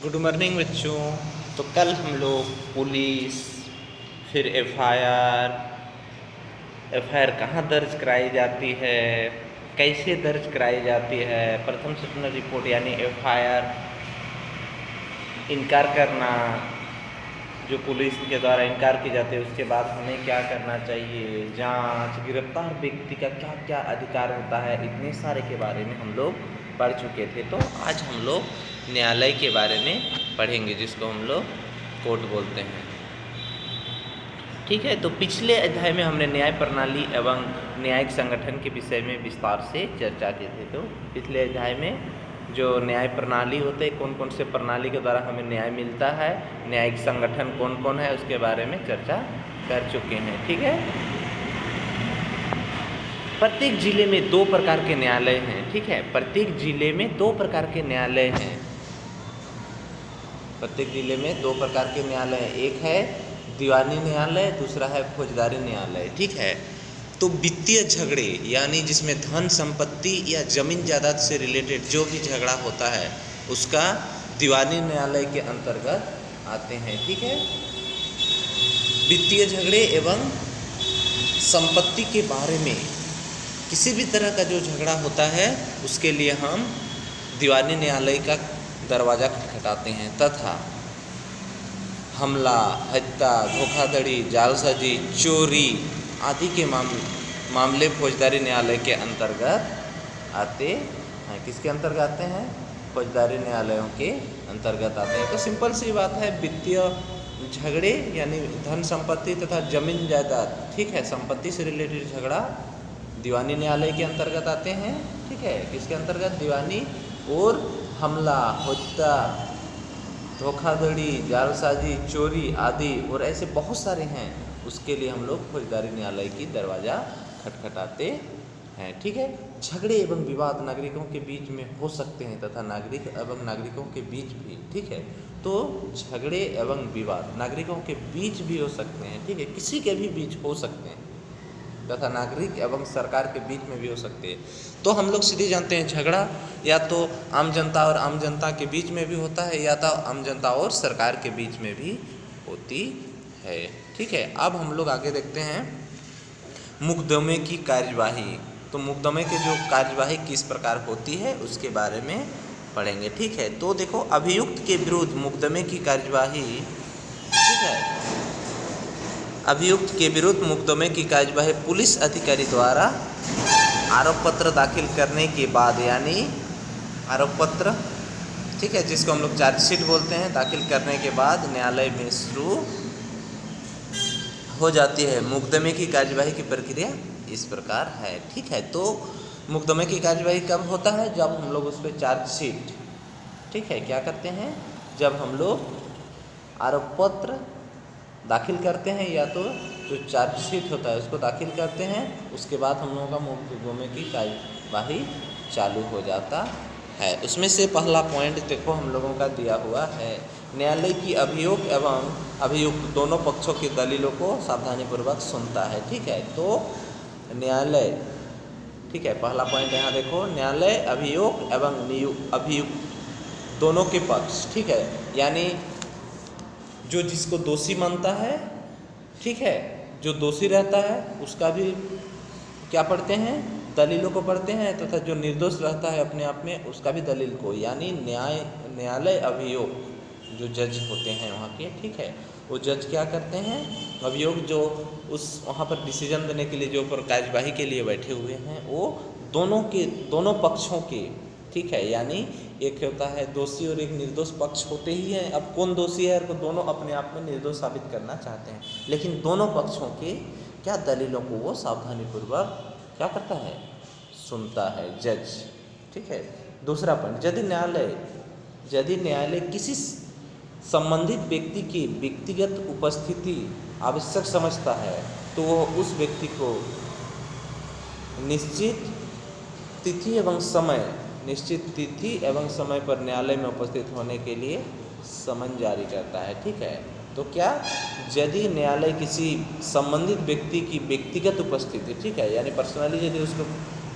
Good morning बच्चों। तो कल हम लोग पुलिस, फिर एफआईआर कहाँ दर्ज कराई जाती है, कैसे दर्ज कराई जाती है, प्रथम सूचना रिपोर्ट यानी एफआईआर इनकार करना, जो पुलिस के द्वारा इनकार की जाती है उसके बाद हमें क्या करना चाहिए, जांच, गिरफ्तार व्यक्ति का क्या क्या अधिकार होता है, इतने सारे के बारे में हम लोग पढ़ चुके थे। तो आज हम लोग न्यायालय के बारे में पढ़ेंगे, जिसको हम लोग कोर्ट बोलते हैं। ठीक है, तो पिछले अध्याय में हमने न्याय प्रणाली एवं न्यायिक संगठन के विषय में विस्तार से चर्चा की थी। तो पिछले अध्याय में जो न्याय प्रणाली होते हैं, कौन कौन से प्रणाली के द्वारा हमें न्याय मिलता है, न्यायिक संगठन कौन कौन है, उसके बारे में चर्चा कर चुके हैं। ठीक है, प्रत्येक जिले में 2 प्रकार के न्यायालय हैं। ठीक है, प्रत्येक जिले में 2 प्रकार के न्यायालय हैं। प्रत्येक जिले में 2 प्रकार के न्यायालय हैं। एक है दीवानी न्यायालय, दूसरा है फौजदारी न्यायालय। ठीक है, तो वित्तीय झगड़े यानी जिसमें धन संपत्ति या जमीन जायदाद से रिलेटेड जो भी झगड़ा होता है उसका दीवानी न्यायालय के अंतर्गत आते हैं। ठीक है, वित्तीय झगड़े एवं संपत्ति के बारे में किसी भी तरह का जो झगड़ा होता है उसके लिए हम दीवानी न्यायालय का दरवाज़ा खटखटाते हैं, तथा हमला, हत्या, धोखाधड़ी, जालसाजी, चोरी आदि के मामले फौजदारी न्यायालय के अंतर्गत आते हैं। किसके अंतर्गत आते हैं? फौजदारी न्यायालयों के अंतर्गत आते हैं। तो सिंपल सी बात है, वित्तीय झगड़े यानी धन संपत्ति तथा जमीन जायदाद, ठीक है, संपत्ति से रिलेटेड झगड़ा दीवानी न्यायालय के अंतर्गत आते हैं। ठीक है, किसके अंतर्गत? दीवानी। और हमला, हत्या, धोखाधड़ी, जालसाजी, चोरी आदि और ऐसे बहुत सारे हैं, उसके लिए हम लोग फौजदारी न्यायालय की दरवाज़ा खटखटाते हैं। ठीक है, झगड़े एवं विवाद नागरिकों के बीच में हो सकते हैं तथा नागरिक एवं नागरिकों के बीच भी। ठीक है, तो झगड़े एवं विवाद नागरिकों के बीच भी हो सकते हैं। ठीक है, किसी के भी बीच हो सकते हैं तथा नागरिक एवं सरकार के बीच में भी हो सकते हैं। तो हम लोग सीधे जानते हैं झगड़ा या तो आम जनता और आम जनता के बीच में भी होता है या तो आम जनता और सरकार के बीच में भी होती है। ठीक है, अब हम लोग आगे देखते हैं मुकदमे की कार्यवाही। तो मुकदमे की जो कार्यवाही किस प्रकार होती है उसके बारे में पढ़ेंगे। ठीक है, तो देखो, अभियुक्त के विरुद्ध मुकदमे की कार्यवाही, ठीक है, अभियुक्त के विरुद्ध मुकदमे की कार्यवाही पुलिस अधिकारी द्वारा आरोप पत्र दाखिल करने के बाद, यानी आरोप पत्र, ठीक है, जिसको हम लोग चार्जशीट बोलते हैं, दाखिल करने के बाद न्यायालय में शुरू हो जाती है। मुकदमे की कार्यवाही की प्रक्रिया इस प्रकार है। ठीक है, तो मुकदमे की कार्यवाही कब होता है? जब हम लोग उस पर चार्जशीट, ठीक है, क्या करते हैं? जब हम लोग आरोप पत्र दाखिल करते हैं या तो जो चार्जशीट होता है उसको दाखिल करते हैं, उसके बाद हम लोगों का मुकदमे की कार्यवाही चालू हो जाता है। उसमें से पहला पॉइंट देखो हम लोगों का दिया हुआ है, न्यायालय की अभियोग एवं अभियुक्त दोनों पक्षों की दलीलों को सावधानीपूर्वक सुनता है। ठीक है, तो न्यायालय, ठीक है, पहला पॉइंट यहाँ देखो, न्यायालय अभियोग एवं अभियुक्त दोनों के पक्ष, ठीक है, यानी जो जिसको दोषी मानता है, ठीक है, जो दोषी रहता है उसका भी क्या पढ़ते हैं? दलीलों को पढ़ते हैं, तथा तो जो निर्दोष रहता है अपने आप में उसका भी दलील को, यानी न्यायालय अभियोग जो जज होते हैं वहाँ के, ठीक है, वो जज क्या करते हैं? अभियोग जो उस वहाँ पर डिसीजन देने के लिए जो पर कार्यवाही के लिए बैठे हुए हैं वो दोनों पक्षों के, ठीक है, यानी एक होता है दोषी और एक निर्दोष पक्ष होते ही हैं। अब कौन दोषी है और दोनों अपने आप में निर्दोष साबित करना चाहते हैं, लेकिन दोनों पक्षों के क्या दलीलों को वो सावधानीपूर्वक क्या करता है? सुनता है जज। ठीक है, दूसरा पॉइंट, यदि न्यायालय किसी संबंधित व्यक्ति की व्यक्तिगत उपस्थिति आवश्यक समझता है तो वह उस व्यक्ति को निश्चित तिथि एवं समय पर न्यायालय में उपस्थित होने के लिए समन जारी करता है। ठीक है, तो क्या, यदि न्यायालय किसी संबंधित व्यक्ति की व्यक्तिगत उपस्थिति, ठीक है, यानी पर्सनली यदि उसको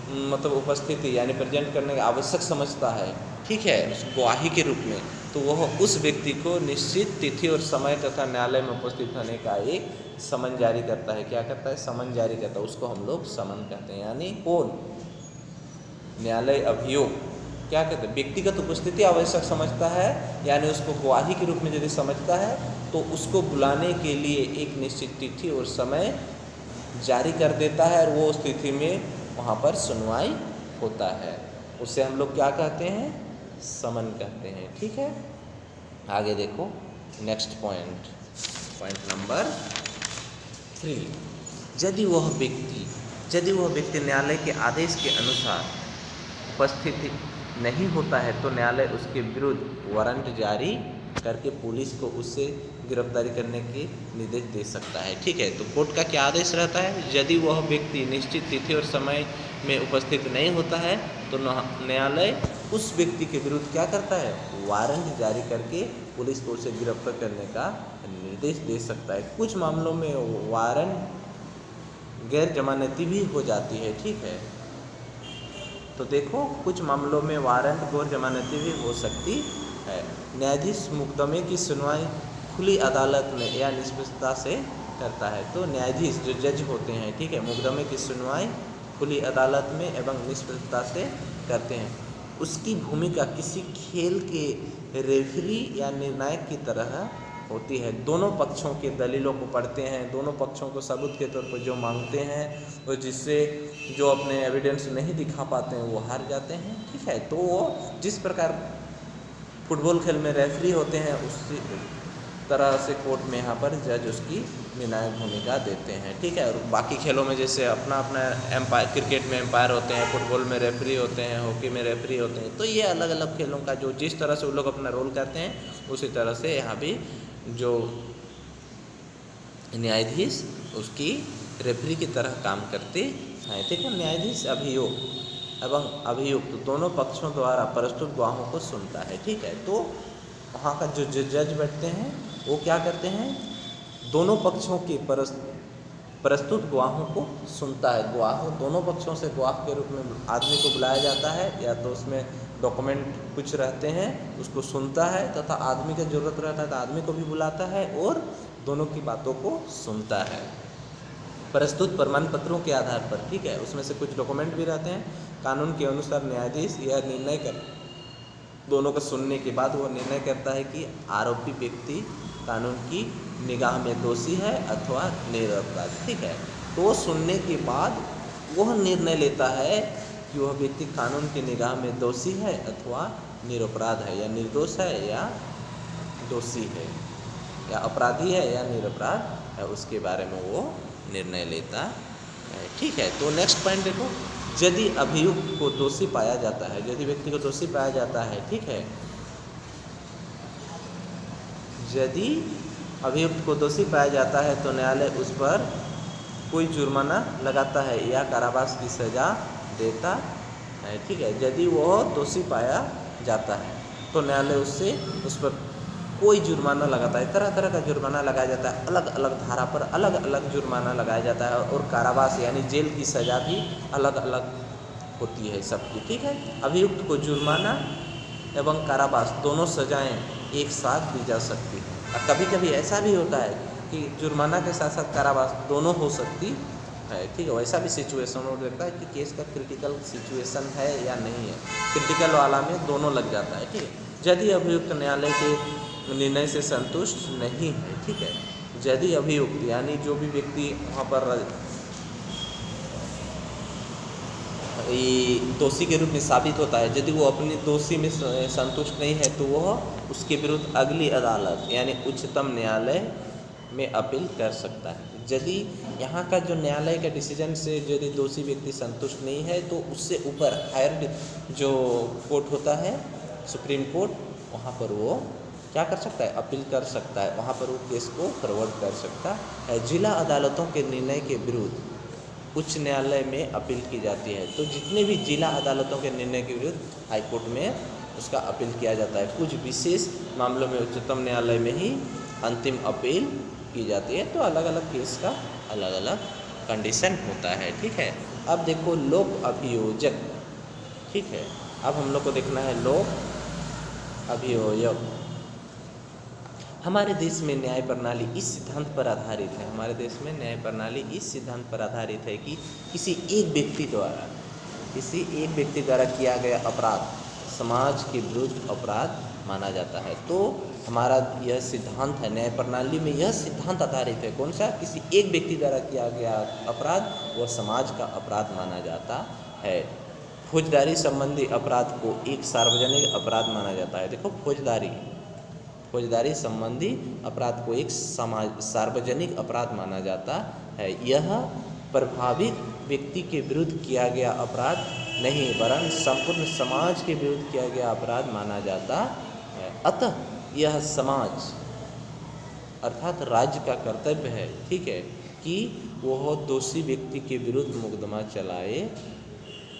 मतलब उपस्थिति यानी प्रेजेंट करने का आवश्यक समझता है, ठीक है, उस गवाही के रूप में, तो तो वह उस व्यक्ति को निश्चित तिथि और समय तथा न्यायालय में उपस्थित होने का एक समन जारी करता है। क्या करता है? समन जारी करता है। उसको हम लोग समन कहते हैं। यानी कौन? न्यायालय अभियोग क्या कहते हैं? व्यक्तिगत उपस्थिति आवश्यक समझता है, यानी उसको गवाही के रूप में यदि समझता है तो उसको बुलाने के लिए एक निश्चित तिथि और समय जारी कर देता है और वो उस तिथि में वहाँ पर सुनवाई होता है। उसे हम लोग क्या कहते हैं? समन कहते हैं। ठीक है, आगे देखो नेक्स्ट पॉइंट नंबर 3। यदि वह व्यक्ति न्यायालय के आदेश के अनुसार उपस्थित नहीं होता है तो न्यायालय उसके विरुद्ध वारंट जारी करके पुलिस को उससे गिरफ्तारी करने के निर्देश दे सकता है। ठीक है, तो कोर्ट का क्या आदेश रहता है? यदि वह व्यक्ति निश्चित तिथि और समय में उपस्थित नहीं होता है तो न्यायालय उस व्यक्ति के विरुद्ध क्या करता है? वारंट जारी करके पुलिस को उसे गिरफ्तार करने का निर्देश दे सकता है। कुछ मामलों में वारंट गैर जमानती भी हो जाती है। ठीक है, तो देखो कुछ मामलों में वारंट गैर जमानती भी हो सकती है। न्यायाधीश मुकदमे की सुनवाई खुली अदालत में या निष्पक्षता से करता है। तो न्यायाधीश जो जज होते हैं, ठीक है, मुकदमे की सुनवाई खुली अदालत में एवं निष्पक्षता से करते हैं। उसकी भूमिका किसी खेल के रेफरी या निर्णायक की तरह होती है। दोनों पक्षों के दलीलों को पढ़ते हैं, दोनों पक्षों को सबूत के तौर पर जो मांगते हैं और जिससे जो अपने एविडेंस नहीं दिखा पाते हैं वो हार जाते हैं। ठीक है, तो वो जिस प्रकार फुटबॉल खेल में रेफरी होते हैं उसी तरह से कोर्ट में यहाँ पर जज उसकी निर्णायक भूमिका देते हैं। ठीक है, और बाकी खेलों में जैसे अपना अपना एम्पायर, क्रिकेट में एम्पायर होते हैं, फुटबॉल में रेफरी होते हैं, हॉकी में रेफरी होते हैं। तो ये अलग अलग खेलों का जो जिस तरह से वो लोग अपना रोल करते हैं उसी तरह से यहाँ भी जो न्यायाधीश उसकी रेफरी की तरह काम करते हैं। ठीक है, न्यायाधीश अभियोग एवं अभियुक्त दोनों पक्षों द्वारा प्रस्तुत गवाहों को सुनता है। ठीक है, तो वहाँ का जो जज बैठते हैं वो क्या करते हैं? दोनों पक्षों के प्रस्तुत गवाहों को सुनता है। गवाहों दोनों पक्षों से गवाह के रूप में आदमी को बुलाया जाता है, या तो उसमें डॉक्यूमेंट कुछ रहते हैं उसको सुनता है, तथा आदमी का ज़रूरत रहता है तो आदमी को भी बुलाता है और दोनों की बातों को सुनता है प्रस्तुत प्रमाण पत्रों के आधार पर। ठीक है, उसमें से कुछ डॉक्यूमेंट भी रहते हैं। कानून के अनुसार न्यायाधीश यह निर्णय कर दोनों का सुनने के बाद वो निर्णय करता है कि आरोपी व्यक्ति कानून की निगाह में दोषी है अथवा निरपराध। ठीक है, तो सुनने के बाद वह निर्णय लेता है कि वह व्यक्ति कानून की निगाह में दोषी है अथवा निरपराध है, या निर्दोष है या दोषी है, या अपराधी है या निरपराध है, उसके बारे में वो निर्णय लेता है। ठीक है, तो नेक्स्ट पॉइंट देखो, यदि अभियुक्त को दोषी पाया जाता है, यदि व्यक्ति को दोषी पाया जाता है, ठीक है, यदि अभियुक्त को दोषी पाया जाता है तो न्यायालय उस पर कोई जुर्माना लगाता है या कारावास की सज़ा देता है। ठीक है, यदि वह दोषी पाया जाता है तो न्यायालय उससे उस पर कोई जुर्माना लगाता है। तरह तरह का जुर्माना लगाया जाता है, अलग अलग धारा पर अलग अलग जुर्माना लगाया जाता है, और कारावास यानी जेल की सज़ा भी अलग अलग होती है सबकी। ठीक है, अभियुक्त को जुर्माना एवं कारावास दोनों सजाएं एक साथ दी जा सकती है। और कभी कभी ऐसा भी होता है कि जुर्माना के साथ साथ कारावास दोनों हो सकती है। ठीक है, वैसा भी सिचुएशन हो सकता है कि केस का क्रिटिकल सिचुएशन है या नहीं है, क्रिटिकल वाला में दोनों लग जाता है। ठीक है, यदि अभियुक्त न्यायालय के निर्णय से संतुष्ट नहीं है, ठीक है, यदि अभियुक्त यानी जो भी व्यक्ति वहाँ पर दोषी के रूप में साबित होता है, यदि वो अपनी दोषी में संतुष्ट नहीं है तो वह उसके विरुद्ध अगली अदालत यानी उच्चतम न्यायालय में अपील कर सकता है। यदि यहाँ का जो न्यायालय का डिसीजन से यदि दोषी व्यक्ति संतुष्ट नहीं है तो उससे ऊपर हायर जो कोर्ट होता है, सुप्रीम कोर्ट, वहाँ पर वो क्या कर सकता है? अपील कर सकता है, वहाँ पर वो केस को फॉरवर्ड कर सकता है। जिला अदालतों के निर्णय के विरुद्ध उच्च न्यायालय में अपील की जाती है। तो जितने भी जिला अदालतों के निर्णय के विरुद्ध हाई कोर्ट में उसका अपील किया जाता है। कुछ विशेष मामलों में उच्चतम न्यायालय में ही अंतिम अपील की जाती है। तो अलग अलग केस का अलग अलग कंडीशन होता है। ठीक है, अब देखो लोक अभियोजक। ठीक है, अब हम लोग को देखना है लोक अभियोजक। हमारे देश में न्याय प्रणाली इस सिद्धांत पर आधारित है, हमारे देश में न्याय प्रणाली इस सिद्धांत पर आधारित है कि किसी एक व्यक्ति द्वारा किया गया अपराध समाज के विरुद्ध अपराध माना जाता है। तो हमारा यह सिद्धांत है, न्याय प्रणाली में यह सिद्धांत आधारित है। कौन सा? किसी एक व्यक्ति द्वारा किया गया अपराध वह समाज का अपराध माना जाता है। फौजदारी संबंधी अपराध को एक सार्वजनिक अपराध माना जाता है। देखो, फौजदारी संबंधी अपराध को एक सार्वजनिक अपराध माना जाता है। यह प्रभावित व्यक्ति के विरुद्ध किया गया अपराध नहीं वरन संपूर्ण समाज के विरुद्ध किया गया अपराध माना जाता है। अतः यह समाज अर्थात राज्य का कर्तव्य है, ठीक है, कि वह दोषी व्यक्ति के विरुद्ध मुकदमा चलाए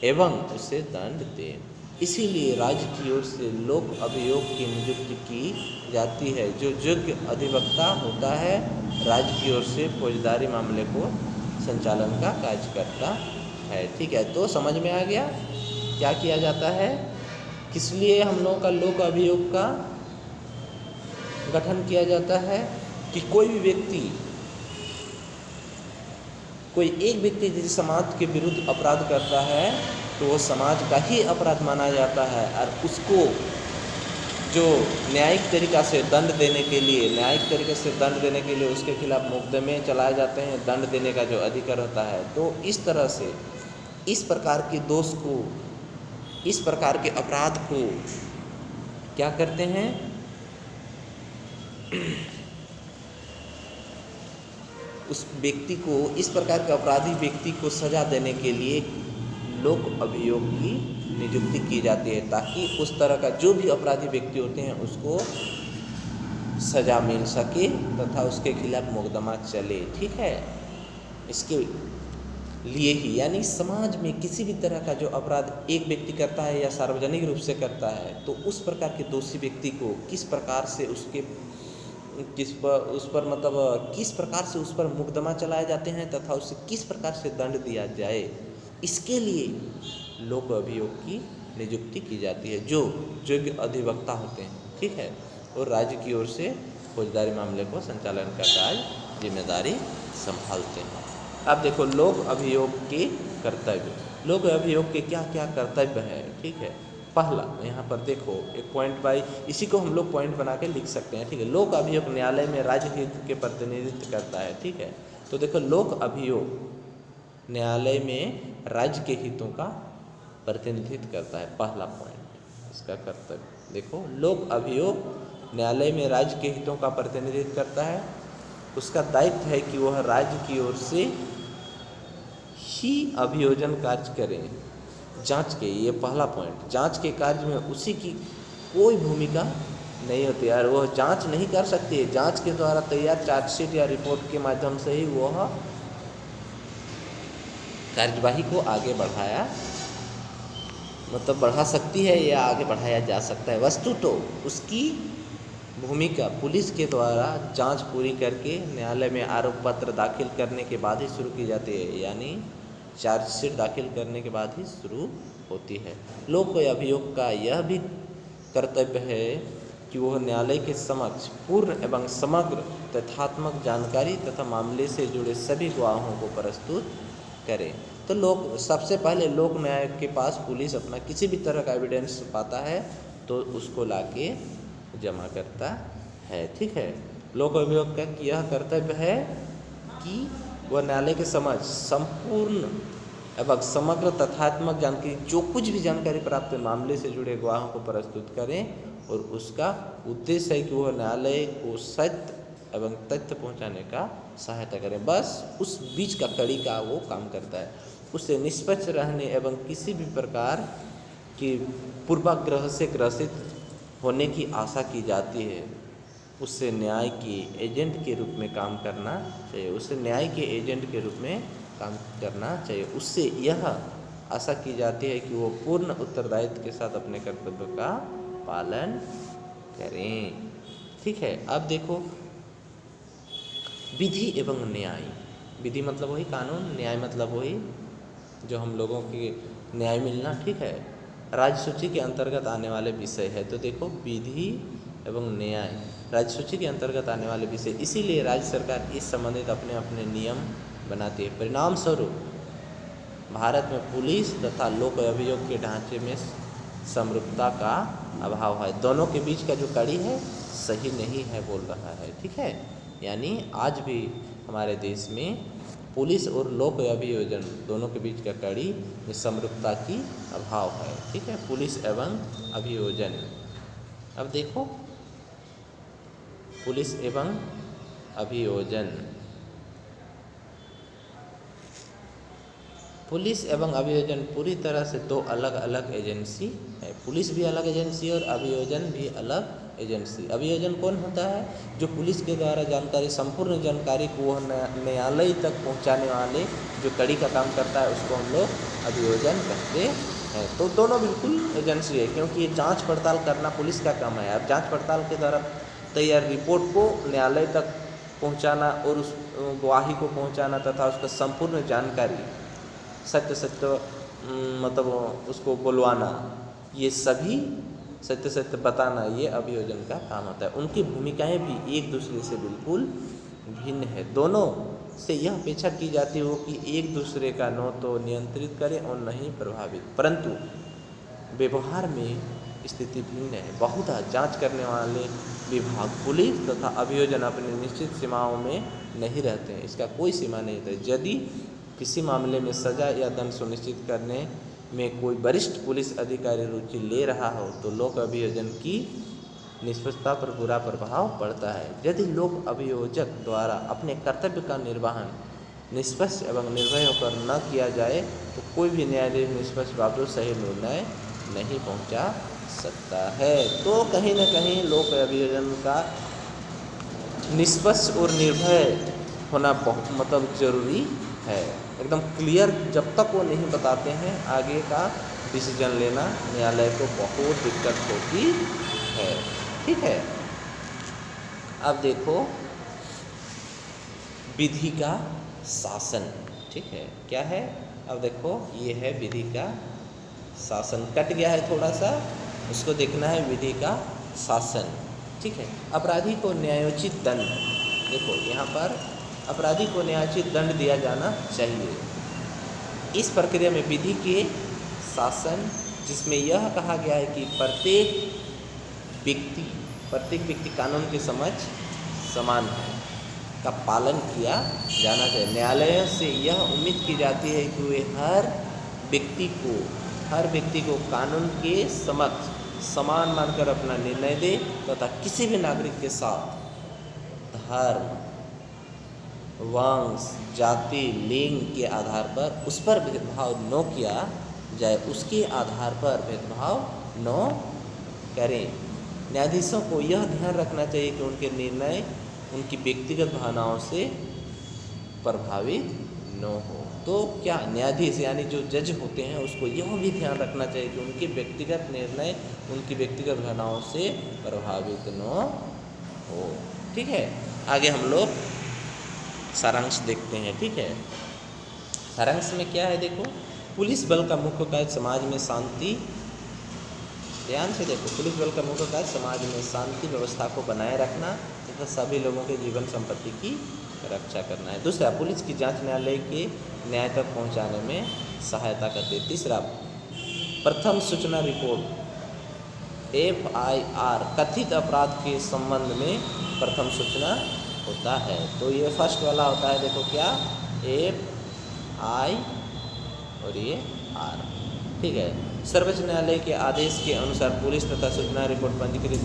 एवं उसे दंड दे। इसीलिए राज्य की ओर से लोक अभियोग की नियुक्ति की जाती है। जो योग्य अधिवक्ता होता है राज्य की ओर से फौजदारी मामले को संचालन का कार्य करता है। ठीक है, तो समझ में आ गया क्या किया जाता है, किस लिए हम लोगों का लोक अभियोग का गठन किया जाता है कि कोई एक व्यक्ति जिस समाज के विरुद्ध अपराध करता है तो वो समाज का ही अपराध माना जाता है और उसको जो न्यायिक तरीके से दंड देने के लिए उसके खिलाफ मुकदमे चलाए जाते हैं, दंड देने का जो अधिकार होता है। तो इस तरह से इस प्रकार के दोष को, इस प्रकार के अपराध को क्या करते हैं, उस व्यक्ति को, इस प्रकार के अपराधी व्यक्ति को सजा देने के लिए लोक अभियोग की नियुक्ति की जाती है ताकि उस तरह का जो भी अपराधी व्यक्ति होते हैं उसको सजा मिल सके तथा उसके खिलाफ मुकदमा चले। ठीक है, इसके लिए ही यानी समाज में किसी भी तरह का जो अपराध एक व्यक्ति करता है या सार्वजनिक रूप से करता है तो उस प्रकार के दोषी व्यक्ति को किस प्रकार से उस पर मुकदमा चलाए जाते हैं तथा उसे किस प्रकार से दंड दिया जाए, इसके लिए लोक अभियोग की नियुक्ति की जाती है जो योग्य अधिवक्ता होते हैं। ठीक है, और राज्य की ओर से फौजदारी मामले को संचालन का कार्य जिम्मेदारी संभालते हैं। अब देखो लोक अभियोग के कर्तव्य, लोक अभियोग के क्या क्या कर्तव्य है। ठीक है, पहला यहाँ पर देखो एक पॉइंट बाई, इसी को हम लोग पॉइंट बना के लिख सकते हैं। ठीक है, लोक अभियोग न्यायालय में राज्य हित के प्रतिनिधित्व करता है। ठीक है, तो देखो लोक अभियोग न्यायालय में राज्य के हितों का प्रतिनिधित्व करता है, पहला पॉइंट इसका कर्तव्य। देखो, लोक अभियोग न्यायालय में राज्य के हितों का प्रतिनिधित्व करता है, उसका दायित्व है कि वह राज्य की ओर से ही अभियोजन कार्य करें, जांच के, ये पहला पॉइंट, जांच के कार्य में उसी की कोई भूमिका नहीं होती है और वह जांच नहीं कर सकती है। जांच के द्वारा तैयार चार्जशीट या रिपोर्ट के माध्यम से ही वह कार्यवाही को आगे बढ़ा सकती है या आगे बढ़ाया जा सकता है। वस्तु तो उसकी भूमिका पुलिस के द्वारा जांच पूरी करके न्यायालय में आरोप पत्र दाखिल करने के बाद ही शुरू की जाती है, यानी चार्जशीट दाखिल करने के बाद ही शुरू होती है। लोक अभियोग का यह भी कर्तव्य है कि वह न्यायालय के समक्ष पूर्ण एवं समग्र तथ्यात्मक जानकारी तथा मामले से जुड़े सभी गवाहों को प्रस्तुत करें। तो सबसे पहले लोक न्याय के पास पुलिस अपना किसी भी तरह का एविडेंस पाता है तो उसको लाके जमा करता है। ठीक है, लोक अभियोग का यह कर्तव्य है कि वह न्यायालय के समक्ष संपूर्ण एवं समग्र तथ्यात्मक जानकारी, जो कुछ भी जानकारी प्राप्त मामले से जुड़े गवाहों को प्रस्तुत करें और उसका उद्देश्य है कि वह न्यायालय को सत्य एवं तथ्य पहुंचाने का सहायता करें। बस उस बीच का कड़ी का वो काम करता है। उससे निष्पक्ष रहने एवं किसी भी प्रकार की पूर्वाग्रह से ग्रसित होने की आशा की जाती है, उससे न्याय के एजेंट के रूप में काम करना चाहिए, उससे यह आशा की जाती है कि वो पूर्ण उत्तरदायित्व के साथ अपने कर्तव्य का पालन करें। ठीक है, अब देखो विधि एवं न्याय। विधि मतलब वही कानून, न्याय मतलब वही जो हम लोगों के न्याय मिलना। ठीक है, राज्य सूची के अंतर्गत आने वाले विषय है। तो देखो विधि एवं न्याय राज्य सूची के अंतर्गत आने वाले विषय, इसीलिए राज्य सरकार इस संबंधित अपने अपने नियम बनाती है। परिणाम स्वरूप भारत में पुलिस तथा लोक अभियोग के ढांचे में समरूपता का अभाव है। दोनों के बीच का जो कड़ी है सही नहीं है बोल रहा है, ठीक है। यानी आज भी हमारे देश में पुलिस और लोक अभियोजन दोनों के बीच का कड़ी में समरूपता की अभाव है, ठीक है। पुलिस एवं अभियोजन, अब देखो पुलिस एवं अभियोजन, पुलिस एवं अभियोजन पूरी तरह से दो अलग अलग एजेंसी है। पुलिस भी अलग एजेंसी और अभियोजन भी अलग एजेंसी। अभियोजन कौन होता है? जो पुलिस के द्वारा जानकारी, संपूर्ण जानकारी को वह न्यायालय तक पहुंचाने वाले जो कड़ी का काम करता है उसको हम लोग अभियोजन कहते हैं। तो दोनों बिल्कुल एजेंसी है, क्योंकि ये जांच पड़ताल करना पुलिस का काम है। अब जांच पड़ताल के द्वारा तैयार रिपोर्ट को न्यायालय तक पहुँचाना और उस गवाही को पहुँचाना तथा उसका संपूर्ण जानकारी सत्य मतलब उसको बुलवाना, ये सभी सत्य बताना, ये अभियोजन का काम होता है। उनकी भूमिकाएं भी एक दूसरे से बिल्कुल भिन्न है। दोनों से यह अपेक्षा की जाती हो कि एक दूसरे का न तो नियंत्रित करें और न ही प्रभावित, परंतु व्यवहार में स्थिति भिन्न है। बहुधा जांच करने वाले विभाग पुलिस तथा अभियोजन अपने निश्चित सीमाओं में नहीं रहते हैं। इसका कोई सीमा नहीं रहता। यदि किसी मामले में सजा या दंड सुनिश्चित करने में कोई वरिष्ठ पुलिस अधिकारी रुचि ले रहा हो तो लोक अभियोजन की निष्पक्षता पर बुरा प्रभाव पड़ता है। यदि लोक अभियोजक द्वारा अपने कर्तव्य का निर्वहन निष्पक्ष एवं निर्भय होकर न किया जाए तो कोई भी न्यायाधीश निष्पक्ष बावजूद सही निर्णय नहीं पहुंचा सकता है। तो कहीं न कहीं लोक अभियोजन का निष्पक्ष और निर्भय होना बहुत जरूरी है। एकदम क्लियर जब तक वो नहीं बताते हैं आगे का डिसीजन लेना न्यायालय को बहुत दिक्कत होती है, ठीक है। अब देखो विधि का शासन, ठीक है, क्या है? अब देखो ये है विधि का शासन, कट गया है थोड़ा सा, उसको देखना है विधि का शासन, ठीक है। अपराधी को न्यायोचित दंड, देखो यहाँ पर अपराधी को न्यायोचित दंड दिया जाना चाहिए। इस प्रक्रिया में विधि के शासन, जिसमें यह कहा गया है कि प्रत्येक व्यक्ति कानून के समक्ष समान है, का पालन किया जाना चाहिए। न्यायालयों से यह उम्मीद की जाती है कि वे हर व्यक्ति को कानून के समक्ष समान मानकर अपना निर्णय दे तथा किसी भी नागरिक के साथ धर्म, वंश, जाति, लिंग के आधार पर उस पर भेदभाव न किया जाए, उसके आधार पर भेदभाव न करें। न्यायाधीशों को यह ध्यान रखना चाहिए कि उनके निर्णय उनकी व्यक्तिगत भावनाओं से प्रभावित न हो। तो क्या न्यायाधीश यानी जो जज होते हैं उसको यह भी ध्यान रखना चाहिए कि उनके व्यक्तिगत निर्णय उनकी व्यक्तिगत भावनाओं से प्रभावित न हो, ठीक है। आगे हम लोग सारांश देखते हैं, ठीक है। सारांश में क्या है देखो, पुलिस बल का मुख्य कार्य समाज में शांति, ध्यान से देखो, पुलिस बल का मुख्य कार्य समाज में शांति व्यवस्था को बनाए रखना तथा सभी लोगों के जीवन संपत्ति की रक्षा करना है। दूसरा, पुलिस की जांच न्यायालय के न्याय तक पहुंचाने में सहायता करती है। तीसरा, प्रथम सूचना रिपोर्ट FIR कथित अपराध के संबंध में प्रथम सूचना होता है। तो ये फर्स्ट वाला होता है, देखो क्या, FI और ये R, ठीक है। सर्वोच्च न्यायालय के आदेश के अनुसार पुलिस तथा सूचना रिपोर्ट पंजीकृत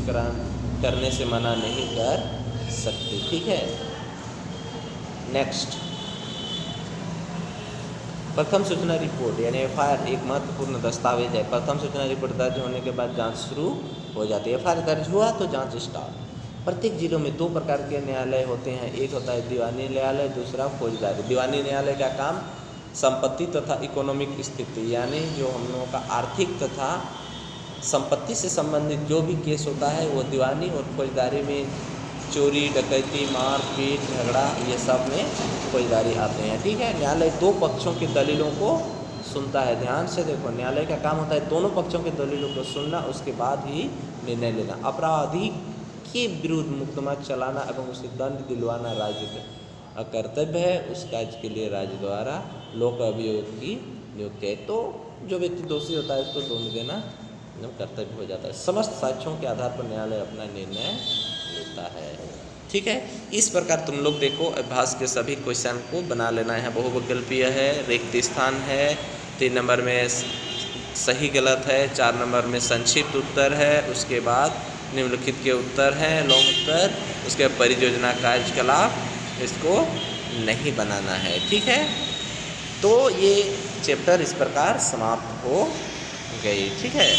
करने से मना नहीं कर सकती, ठीक है। नेक्स्ट, प्रथम सूचना रिपोर्ट यानी FIR एक महत्वपूर्ण दस्तावेज है। प्रथम सूचना रिपोर्ट दर्ज होने के बाद जांच शुरू हो जाती है। FIR दर्ज हुआ तो जांच स्टार्ट। प्रत्येक जिलों में दो प्रकार के न्यायालय होते हैं, एक होता है दीवानी न्यायालय, दूसरा फौजदारी। दीवानी न्यायालय का काम संपत्ति तथा इकोनॉमिक स्थिति यानी जो हम लोगों का आर्थिक तथा संपत्ति से संबंधित जो भी केस होता है वो दीवानी और फौजदारी में चोरी, डकैती, मारपीट, झगड़ा, ये सब में फौजदारी आते हैं, ठीक है। न्यायालय दो पक्षों की दलीलों को सुनता है। ध्यान से देखो, न्यायालय का काम होता है दोनों पक्षों के दलीलों को सुनना, उसके बाद ही निर्णय लेना। अपराधी के विरुद्ध मुकदमा चलाना एवं उसे दंड दिलवाना राज्य का कर्तव्य है। उस कार्य के लिए राज्य द्वारा लोक अभियोगी नियुक्त है। तो जो व्यक्ति दोषी होता है उसको दंड देना कर्तव्य हो जाता है। समस्त साक्ष्यों के आधार पर न्यायालय अपना निर्णय लेता है। ठीक है, इस प्रकार तुम लोग देखो अभ्यास के सभी क्वेश्चन को बना लेना है। बहुविकल्पीय है, रिक्त स्थान है, 3 नंबर में सही गलत है, 4 नंबर में संक्षिप्त उत्तर है, उसके बाद निम्नलिखित के उत्तर हैं, लॉन्ग उत्तर, उसके परियोजना कार्यकलाप, इसको नहीं बनाना है। ठीक है, तो ये चैप्टर इस प्रकार समाप्त हो गई। ठीक है।